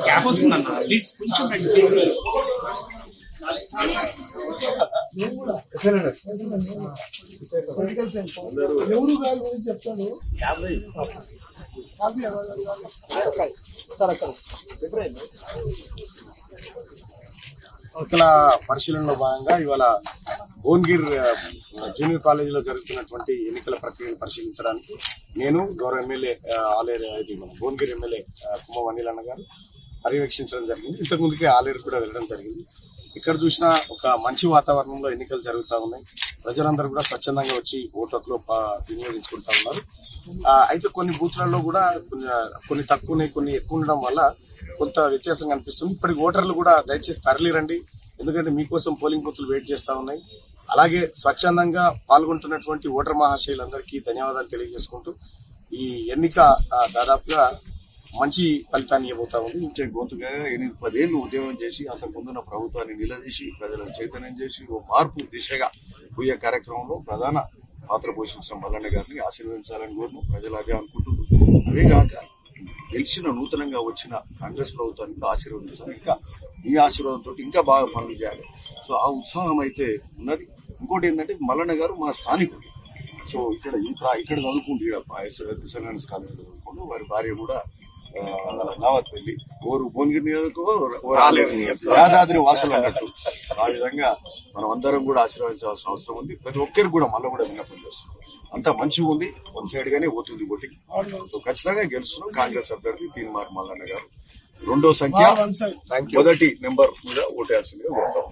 Gap వస్తుందన్న please కొంచెం please. Political science ఎవరు గారి గురించి చెప్తాను. ఎన్నికల పరిశీలనలో భాగంగా ఇవాళ భువనగిరి జూనియర్ కాలేజీలో జరుగుతున్నటువంటి ఎన్నికల ప్రక్రియను పరిశీలించడానికి నేను గౌరవ ఎమ్మెల్యే ఆలేరు భువనగిరి ఎమ్మెల్యే కుమ్మ అనిల్ అన్న గారు పర్యవేక్షించడం జరిగింది. ఇంతకుముందుకే ఆలేరు కూడా వెళ్ళడం జరిగింది. ఇక్కడ చూసినా ఒక మంచి వాతావరణంలో ఎన్నికలు జరుగుతూ ఉన్నాయి. ప్రజలందరూ కూడా స్వచ్ఛందంగా వచ్చి ఓటు హక్కులు వినియోగించుకుంటా ఉన్నారు. అయితే కొన్ని బూత్లలో కూడా కొన్ని తక్కువ కొన్ని ఎక్కువ ఉండడం వల్ల కొంత వ్యత్యాసం కనిపిస్తుంది. ఇప్పటికి ఓటర్లు కూడా దయచేసి తరలిరండి, ఎందుకంటే మీకోసం పోలింగ్ బూత్లు వెయిట్ చేస్తా ఉన్నాయి. అలాగే స్వచ్ఛందంగా పాల్గొంటున్నటువంటి ఓటర్ మహాశయులందరికీ ధన్యవాదాలు తెలియజేసుకుంటూ ఈ ఎన్నిక దాదాపుగా మంచి ఫలితాన్ని ఇవ్వబోతా ఉంది. గొంతుగా 8-10 ఏళ్లు ఉద్యమం చేసి అంతకుముందున్న ప్రభుత్వాన్ని నిలదీసి ప్రజలను చైతన్యం చేసి ఓ మార్పు దిశగా పోయే కార్యక్రమంలో ప్రధాన పాత్ర పోషించిన మల్లన్న గారిని ఆశీర్వదించాలని కోరును. ప్రజలు అదే అనుకుంటున్నారు. అదేగాక గెలిచిన నూతనంగా వచ్చిన కాంగ్రెస్ ప్రభుత్వాన్ని ఆశీర్వదించాలి. ఇంకా ఈ ఆశీర్వాదంతో ఇంకా బాగా పనులు చేయాలి. సో ఆ ఉత్సాహం అయితే ఉన్నది. ఇంకోటి ఏంటంటే మల్లన్న గారు మా స్థానికుడు. సో ఇక్కడ చదువుకుంటూ కాలేజీలో చదువుకుంటూ వారి భార్య కూడా నావత్పల్లి ఓరు భువనగిరి నియోజకవర్గం యాదాద్రి వాసులు అన్నట్టు. ఆ విధంగా మనం అందరం కూడా ఆశీర్వదించాల్సిన అవసరం ఉంది. ప్రతి ఒక్కరికి కూడా మళ్ళీ కూడా విన్నపం చేస్తున్నాం. అంతా మంచిగా ఉంది. వన్ సైడ్ గానే పోతుంది ఓటింగ్. సో ఖచ్చితంగా గెలుస్తున్నాం. కాంగ్రెస్ అభ్యర్థి తీన్మార్ మల్లన్న గారు 2వ సంఖ్య మొదటి నెంబర్ మీద ఓటేయాల్సిందిగా కోరుతాం.